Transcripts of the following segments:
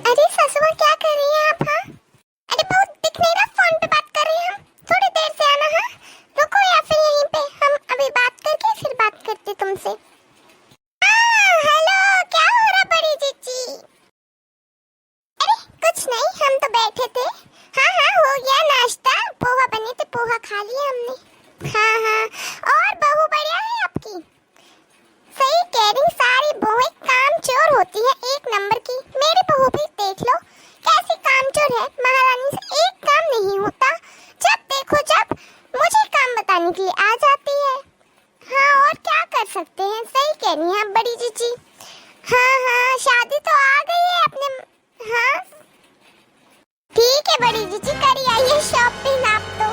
अरे ससुर क्या कर रही हैं आप? हाँ, अरे बहुत दिख नहीं रहा, फोन पे बात कर रही हैं हम। थोड़ी देर से आना। हाँ, रुको या फिर यहीं पे हम अभी बात करके फिर बात करते तुमसे। हाँ, हेलो, क्या हो रहा बड़ी जीजी? अरे कुछ नहीं, हम तो बैठे थे। हाँ हाँ, हो गया नाश्ता, पोहा बने थे, पोहा खा लिया हमने। हाँ हाँ, और बहू बढ़िया है आपकी? सही कह रही, सारी बहुएं कामचोर होती है, एक नंबर की। मेरी बहू भी देख लो कैसी कामचोर है, महारानी से एक काम नहीं होता। जब देखो जब मुझे काम बताने के लिए आ जाती है। हाँ, और क्या कर सकते हैं, सही कह रही हैं बड़ी जीजी। हाँ हाँ, शादी तो आ गई है अपने। हाँ ठीक है बड़ी जीजी, करी आइए शॉपिंग आप तो।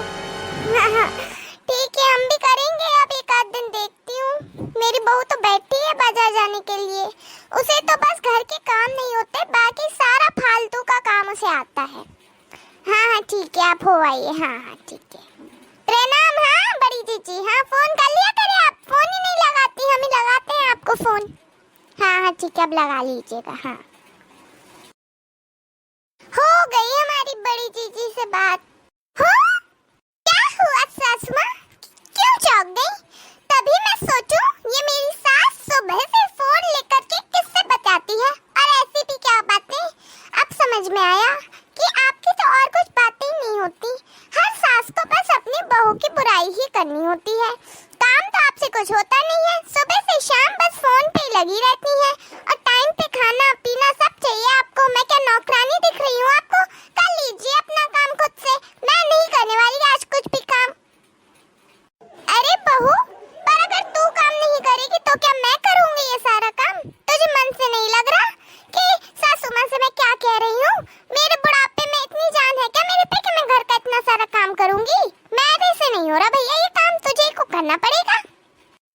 हाँ हाँ ठीक है, हम भी करेंगे, अब एक आध दिन देखती हूँ। मेरी बहू तो बैठी है बाजार जाने के लिए, उसे तो बस घर के काम नहीं होते, बाकी सारा फालतू का काम उसे आता है। हाँ हाँ ठीक है, आप हो आइए। हाँ हाँ ठीक है, प्रणाम। हाँ बड़ी जीजी, हाँ फोन कर लिया करे, आप फोन ही नहीं लगाती, हम ही लगाते हैं आपको फोन। हाँ हाँ ठीक है, अब लगा लीजिएगा। हाँ, हो गई हमारी बड़ी जीजी से बात। हो, क्या हुआ सासू माँ, क्यों चौंक गई? तभी मैं सोचूं ये मेरी सास सुबह से फोन लेकर के किससे बताती है, और ऐसी भी क्या बातें। अब समझ में आया कि आपकी तो और कुछ बातें ही नहीं होती, हर सास को बस अपनी बहू की बुराई ही करनी होती है। काम तो आपसे कुछ होता नहीं है, सुबह से शाम बस फोन पे लगी रहती है, और टाइम पे खाना पीना सब चाहिए आपको। मैं क्या नौकरानी दिख रही हूँ आपको? कर लीजिए अपना काम खुद से, मैं नहीं करने वाली आज कुछ भी काम। अरे बहू, पर अगर तू काम नहीं करेगी तो क्या मैं करूंगी ये सारा काम? तुझे मन से नहीं लग रहा कि सासू माँ से मैं क्या कह रही हूँ? मेरे बुढ़ापे में इतनी जान है क्या मेरे पे कि मैं घर का इतना सारा काम करूंगी? मेरे से नहीं हो रहा भैया, ये काम तुझे को करना पड़ेगा।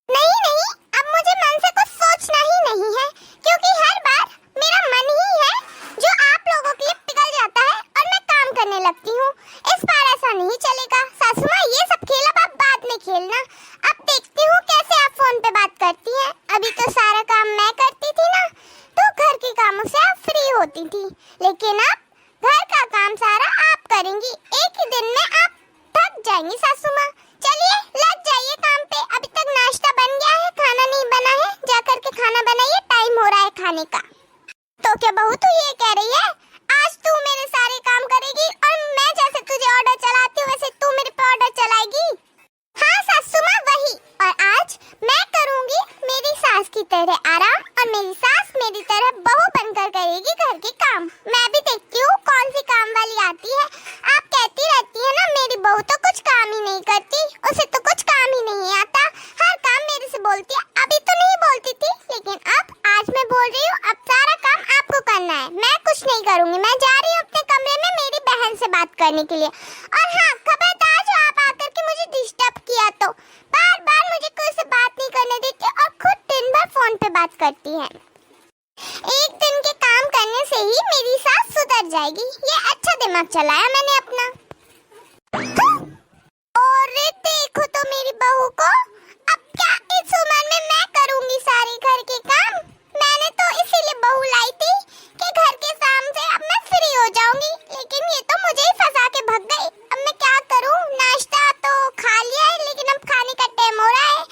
नहीं नहीं, अब मुझे मन से कुछ सोचना ही नहीं है, क्योंकि हर बार मेरा मन ही है जो आप लोगों के लिए पिघल जाता है और मैं काम करने लगती हूँ। इस बार ऐसा नहीं चलेगा सासू माँ, ये सब खेल अब आप बाद में खेलना। अब देखती हूँ कैसे आप फोन पे बात करती हैं। अभी तो सारा काम मैं करती थी ना, तो घर के कामों से आप फ्री होती थी, लेकिन अब घर का काम सारा आप करेंगी। एक ही दिन में आप थक जाएंगी सासू माँ। चलिए लग जाइए काम पे, अभी तक नाश्ता बन गया है, खाना नहीं बना है, जाकर के खाना बनाइए, टाइम हो रहा है खाने का। तो क्या बहू तू ये कह रही है आज तू मेरे सारे काम करेगी, और मैं जैसे तुझे ऑर्डर चलाती हूँ वैसे तू मेरे पे ऑर्डर चलाएगी? हाँ सासू माँ वही, और आज मैं करूँगी मेरी सास की तरह आराम, और मेरी सास मेरी तरह बहू बनकर करेगी घर के काम। मैं भी देखती हूँ कौन सी काम वाली आती है। आप कहती रहती है ना मेरी बहू तो कुछ काम ही नहीं करती, उसे तो कुछ काम ही नहीं आता, हर काम मेरे से बोलती है। अभी तो नहीं बोलती थी, लेकिन अब आज मैं बोल रही हूँ, अब सारा काम आपको करना है, मैं कुछ नहीं करूँगी। मैं जा रही हूँ अपने कमरे में मेरी बहन से बात करने के लिए। और हाँ, खबरदार जो आप आकर के मुझे डिस्टर्ब किया तो, बार बार मुझे कोई से बात नहीं करने देती और खुद दिन भर फोन पे बात करती है। एक दिन के काम करने से ही मेरी सास सुधर जाएगी, ये अच्छा दिमाग चलाया मैंने अपना। और देखो तो मेरी बहू को, अब क्या इस उम्र में मैं करूंगी सारे घर के काम? मैंने तो इसीलिए बहू लाई थी कि घर के काम से अब मैं फ्री हो जाऊंगी, लेकिन ये तो मुझे ही फंसा के भग गई। अब मैं क्या करूं? नाश्ता तो खा लिया है, लेकिन अब खाने का टाइम हो रहा है।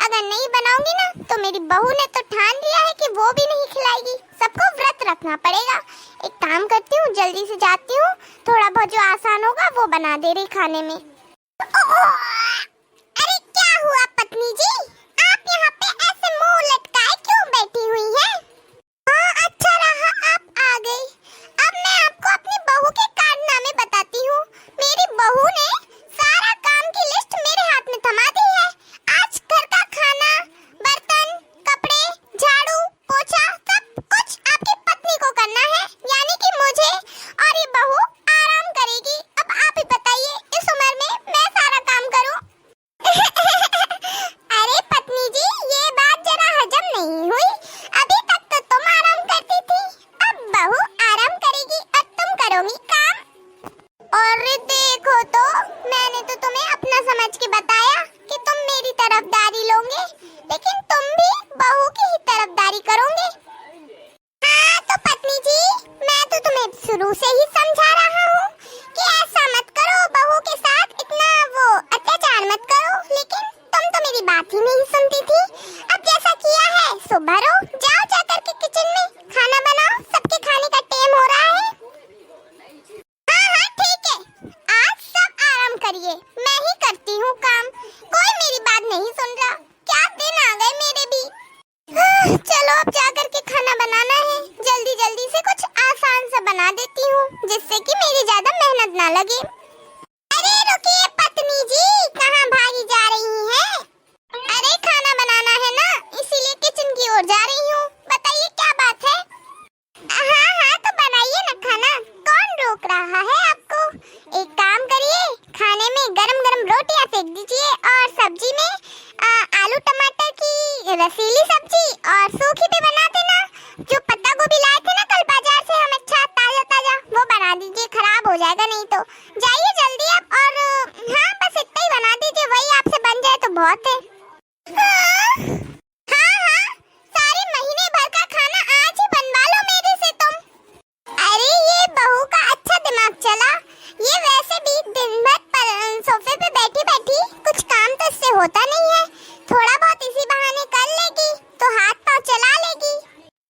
अगर नहीं बनाऊंगी ना तो मेरी बहू ने तो ठान लिया है कि वो भी नहीं खिलाएगी, सबको व्रत रखना पड़ेगा। एक काम करती हूँ, जल्दी से जाती हूँ, थोड़ा बहुत जो आसान होगा वो बना दे रही खाने में। अरे क्या हुआ पत्नी जी, आप यहाँ पे ऐसे मुंह लटकाए क्यों बैठी हुई हैं? हाँ अच्छा रहा आप आ गई। अब मैं आपको अपनी बहू के कारनामे बताती हूँ। मेरी बहू ने सारा काम की लिस्ट मेरे हाथ में थमा दी है। आज घर का खाना, बर्तन, कपड़े, झाड़ू, पोछा सब कुछ आपकी पत्नी को करना है, यानी कि मुझे, और ये बहू आराम करेगी। अब आप ही बताइए इस उम्र में मैं सारा काम करूँ शुरू से ही समझा रहा हूँ कि ऐसा मत करो, बहू के साथ इतना वो अत्याचार मत करो, लेकिन तुम तो मेरी बात ही नहीं सुनती थी। अब जैसा किया है सो भरो, जाओ जाकर के किचन में खाना बनाओ, सबके खाने का टाइम हो रहा है। हाँ हाँ ठीक है, आज सब आराम करिए, मैं ही करती हूँ काम, कोई मेरी बात नहीं सुन रहा। क्या दिन आ गए मेरे भी। चलो अब जाकर के खाना बनाना है, जल्दी जल्दी से कुछ आसान सा बना देती हूँ जिससे कि मेरी ज्यादा मेहनत ना लगे। अरे रुकिए पत्नी जी, कहाँ भागी जा रही हैं? अरे खाना बनाना है ना, इसीलिए किचन की ओर जा रही हूँ। बताइए क्या बात है? हाँ हाँ तो बनाइए ना खाना, कौन रोक रहा है आपको? एक काम करिए, खाने में गरम गरम रोटियां सेक दीजिए और सब्जी में आलू टमाटर की रसीली सब्जी और सूखी भी बना देना। जो पत्ता गोभी लाए थे ना कल बाजार से हम, अच्छा ताजा ताजा, वो बना दीजिए, खराब हो जाएगा नहीं तो। जाइए जल्दी अब, और हाँ बस इतना ही बना दीजिए, वही आपसे बन जाए तो बहुत है। हाँ हाँ, सारे महीने भर का खाना आज ही बनवा लो मेरे से तुम। अरे ये बहू का अच्छा दिमाग चला, ये वैसे भी दिन भर सोफे पे बैठी बैठी कुछ काम तो इससे होता नहीं है, थोड़ा बहुत इसी बहाने कर लेगी तो हाथ पांव चला लेगी।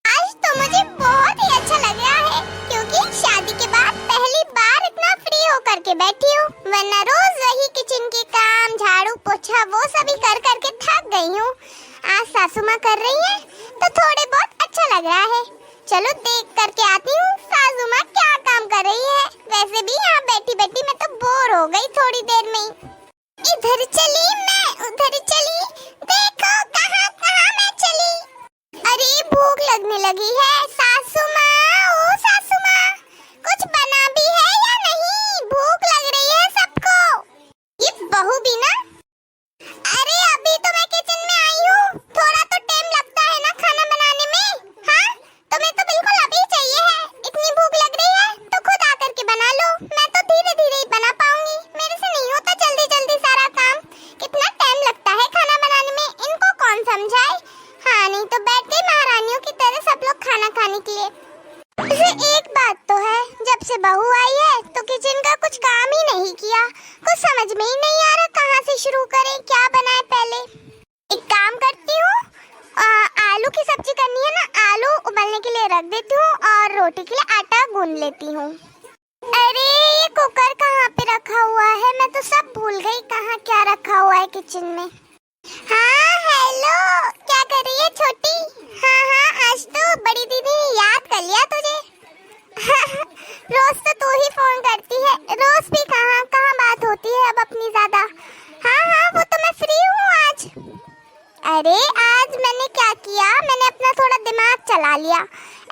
आज तो मुझे बहुत ही अच्छा लग रहा है, क्योंकि शादी के बाद पहली बार इतना फ्री होकर के बैठी हूँ, वरना रोज वही किचन के काम, झाड़ू पोछा वो सभी कर करके थक गई हूँ। आज सासू माँ कर रही है तो थोड़े बहुत अच्छा लग रहा है। चलो देख करके आती हूँ सासू माँ क्या काम कर रही है। वैसे भी यहाँ बैठी बैठी मैं तो बोर हो गई थोड़ी देर में। इधर चली मैं उधर चली, देखो कहाँ कहाँ मैं चली। अरे भूख लगने लगी है सासू माँ, ओ सासू माँ, कुछ बना भी है या नहीं? भूख लग रही है सबको। ये बहू भी ना, अरे अभी तो मैं किचन में आई हूँ, थोड़ा तो टाइम लगता है ना खाना बनाने में। हाँ तुम्हें तो बिल्कुल अभी चाहिए है, इतनी भूख लग रही है तो खुद आकर के बना लो, मैं तो धीरे धीरे ही बना पाऊंगी, मेरे से नहीं होता जल्दी जल्दी सारा काम। कितना टाइम लगता है खाना बनाने में, इनको कौन समझाए। हाँ नहीं तो बैठ गई महारानियों की तरह सब लोग खाना खाने के लिए। वैसे एक बात तो है, जब से बहू आई है तो किचन का कुछ काम ही नहीं किया, कुछ समझ में ही नहीं आ रहा कहाँ से शुरू करें, क्या बनाए पहले। एक काम करती हूँ, आलू की सब्जी करनी है ना, आलू उबलने के लिए रख देती हूँ और रोटी के लिए आटा गूंद लेती हूँ। अरे ये कुकर कहाँ पे रखा हुआ है, मैं तो सब भूल गई कहाँ क्या रखा हुआ है किचन में। हाँ हेलो, क्या कर रही है छोटी? हाँ हाँ आज तो बड़ी दीदी ने याद कर लिया तुझे। रोज तो तू ही फोन करती है, रोज भी कहाँ कहाँ बात होती है अब अपनी ज्यादा। हाँ हाँ वो तो मैं फ्री हूँ आज। अरे आज मैंने क्या किया, मैंने अपना थोड़ा दिमाग चला लिया,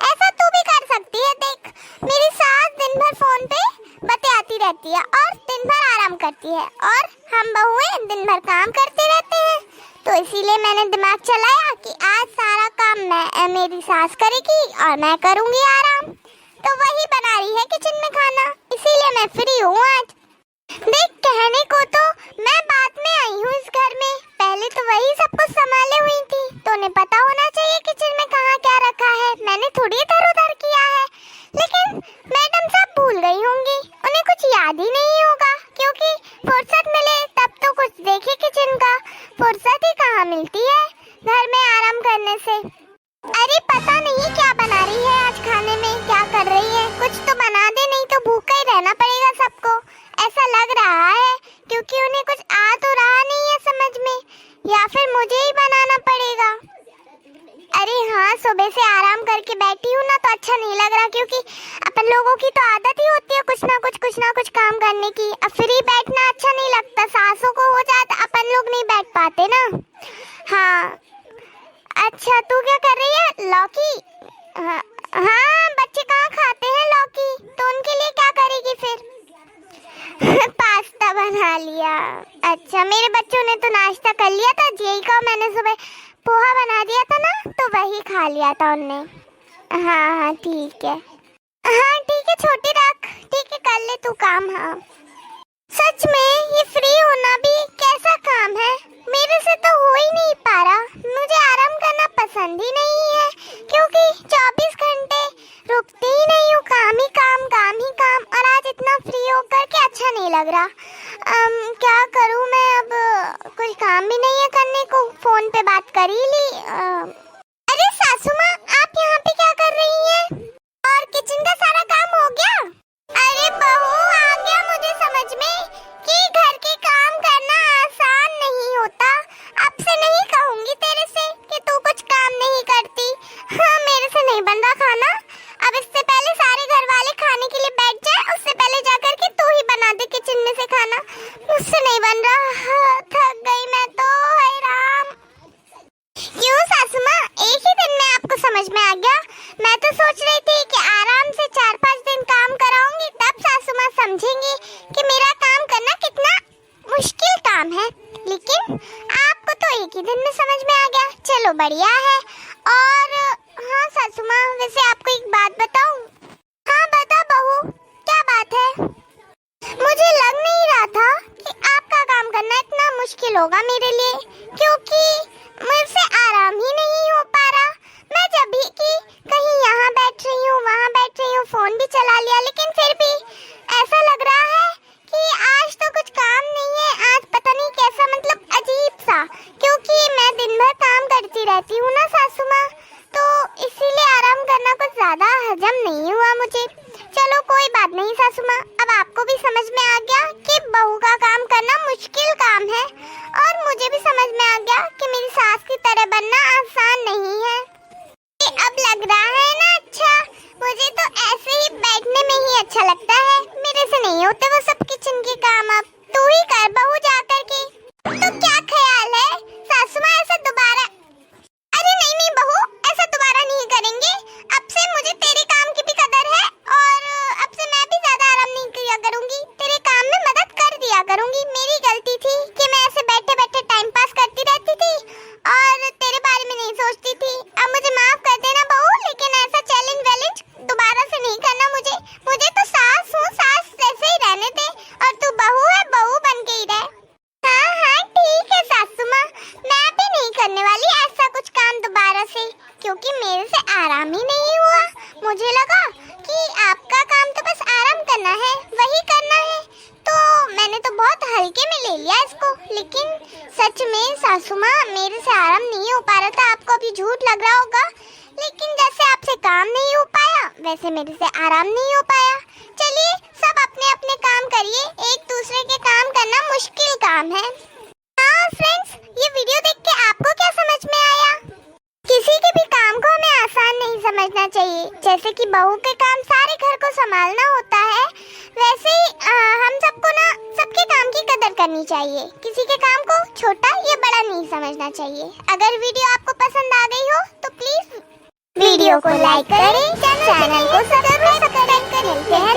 ऐसा तू भी कर सकती है। देख मेरी सास दिन भर फोन पे बतियाती रहती है और दिन भर आराम करती है, और हम बहुएं दिन भर काम करते रहते हैं, तो इसीलिए मैंने दिमाग चलाया कि आज सारा काम मेरी सास करेगी और मैं करूँगी आराम। तो वही बना रही है किचन में खाना, इसीलिए मैं फ्री हूँ आज। देख कहने को तो मैं बाद में आई हूँ इस घर में, पहले तो वही सब कुछ संभाले हुई थी, तो उन्हें पता होना चाहिए किचन में कहाँ क्या रखा है, मैंने थोड़ी इधर उधर किया है। लेकिन मैडम सब भूल गई होंगी, उन्हें कुछ याद ही नहीं होगा, क्योंकि फुर्सत मिले तब तो कुछ देखे किचन का, फुर्सत ही कहाँ मिलती है घर में आराम करने से। अरे पता नहीं क्या बना रही है आज खाने में, क्या कर रही है, कुछ तो बना दे, नहीं तो भूखा ही रहना पड़ेगा सबको, ऐसा लग रहा है, क्योंकि उन्हें कुछ आ तो रहा नहीं है समझ में, या फिर मुझे ही बनाना पड़ेगा। अरे हाँ सुबह से आराम करके बैठी हूँ ना तो अच्छा नहीं लग रहा, क्योंकि अपन लोगों की तो आदत ही होती है कुछ ना कुछ काम करने की। अब फ्री बैठना अच्छा नहीं लगता, सासों को हो जाता, अपन लोग नहीं बैठ पाते ना। हाँ अच्छा तू क्या कर रही है? लौकी? हाँ बच्चे कहाँ खाते हैं लौकी, तो उनके लिए क्या करेगी फिर? पास्ता बना लिया। अच्छा मेरे बच्चों ने तो नाश्ता कर लिया था, यही का मैंने सुबह पोहा बना दिया था ना, तो वही खा लिया था उनने। हाँ हाँ ठीक है, हाँ ठीक है छोटी रख, ठीक है कर ले तू काम। हाँ सच में ये फ्री होना भी कैसा काम है, मेरे से तो हो ही नहीं पा रहा, मुझे आराम करना पसंद ही नहीं है, क्योंकि 24 घंटे रुकते ही नहीं हूँ, काम ही काम लग रहा। क्या करूं मैं अब, कुछ काम भी नहीं है करने को, फोन पे बात कर ही ली। अरे सासू माँ, आप यहाँ पे क्या कर रही हैं? और किचन का सारा काम हो गया? अरे बहू, आ गया मुझे समझ में कि घर के काम करना आसान नहीं होता। अब से नहीं कहूंगी तेरे से कि तू कुछ काम नहीं करती। हाँ, मेरे से नहीं बन रहा खाना। अब इससे पहले सारे घर वाले खाने के लिए बैठ जाए, उससे पहले जाकर के तू ही बना दे किचन में से खाना। मुझसे नहीं बन रहा, थक गई मैं तो। हाय राम। क्यों सासू माँ, एक ही दिन में आपको समझ में आ गया? मैं तो सोच रही थी कि आराम से 4-5 दिन काम कराऊंगी, तब सासू माँ समझेंगी कि मेरा काम करना कितना मुश्किल काम है। लेकिन आपको तो एक ही दिन में समझ में आ गया, चलो बढ़िया है। और हाँ सासू माँ, वैसे आपको एक बात बताऊं? हाँ बता बहू, क्या बात है? मुझे लग नहीं रहा था कि आपका काम करना इतना मुश्किल होगा मेरे लिए, क्योंकि मुझसे आराम ही नहीं हो पा रहा। मैं जब भी कि कहीं यहाँ बैठ रही हूँ, वहाँ बैठ रही हूँ, फोन भी चला लिया, लेकिन फिर भी ऐसा लग रहा है कि आज तो कुछ काम नहीं है। आज पता नहीं कैसा, मतलब अजीब सा, क्योंकि मैं दिन भर काम करती रहती हूँ ना सासू माँ, तो इसीलिए आराम करना कुछ ज्यादा हजम नहीं हुआ मुझे। चलो कोई बात नहीं सासू माँ, अब आपको भी समझ में आ गया कि बहू का काम करना मुश्किल काम है, और मुझे भी समझ में आ गया कि मेरी सास की तरह बनना आसान नहीं है। अब लग रहा है ना अच्छा? मुझे तो ऐसे ही बैठने में ही अच्छा लगता है, मेरे से नहीं होते वो सब किचन के काम। अब तू ही कर बहू जाकर के। तो क्या ख्याल है सासू माँ, ऐसा दोबारा? अरे नहीं नहीं बहू, ऐसा दोबारा नहीं करेंगे। अब से मुझे तेरे काम की भी कदर है, और अब से मैं भी ज्यादा आराम नहीं किया करूंगी, तेरे काम में मदद कर दिया करूंगी। मेरी गलती थी कि मैं ऐसे बैठे बैठे टाइम पास करती रहती थी और तेरे बारे में नहीं सोचती थी। अब मुझे माफ कर देना बहू, लेकिन ऐसा चैलेंज वैलेंज दोबारा से नहीं करना। मुझे तो सास हूँ, सास जैसे ही रहने दे, और तू बहू है, बहू बन के ही रह। हाँ हाँ ठीक है सासू माँ, मैं भी नहीं करने वाली ऐसा कुछ काम दोबारा से, क्योंकि मेरे से आराम ही नहीं हुआ। मुझे लगा कि आपका काम तो बस आराम करना है, वही करना है, तो मैंने तो बहुत हल्के में ले लिया इसको। लेकिन सच में सासू माँ, मेरे से आराम नहीं हो पा रहा था। आपको अभी झूठ लग रहा होगा, लेकिन जैसे आपसे काम नहीं हो पाया, वैसे मेरे से आराम नहीं हो पाया। चलिए सब अपने अपने काम करिए, एक दूसरे के काम करना मुश्किल काम है। हाँ फ्रेंड्स, ये वीडियो देख के आपको क्या समझ में आया? किसी के भी काम को हमें आसान नहीं समझना चाहिए। जैसे कि बहू के काम सारे घर को संभालना होता है, वैसे ही हम सबको ना सबके काम की कदर करनी चाहिए। किसी के काम को छोटा या बड़ा नहीं समझना चाहिए। अगर वीडियो आपको पसंद आ गई हो तो प्लीज वीडियो को लाइक करें, चैनल को सब्सक्राइब करें। मिलते हैं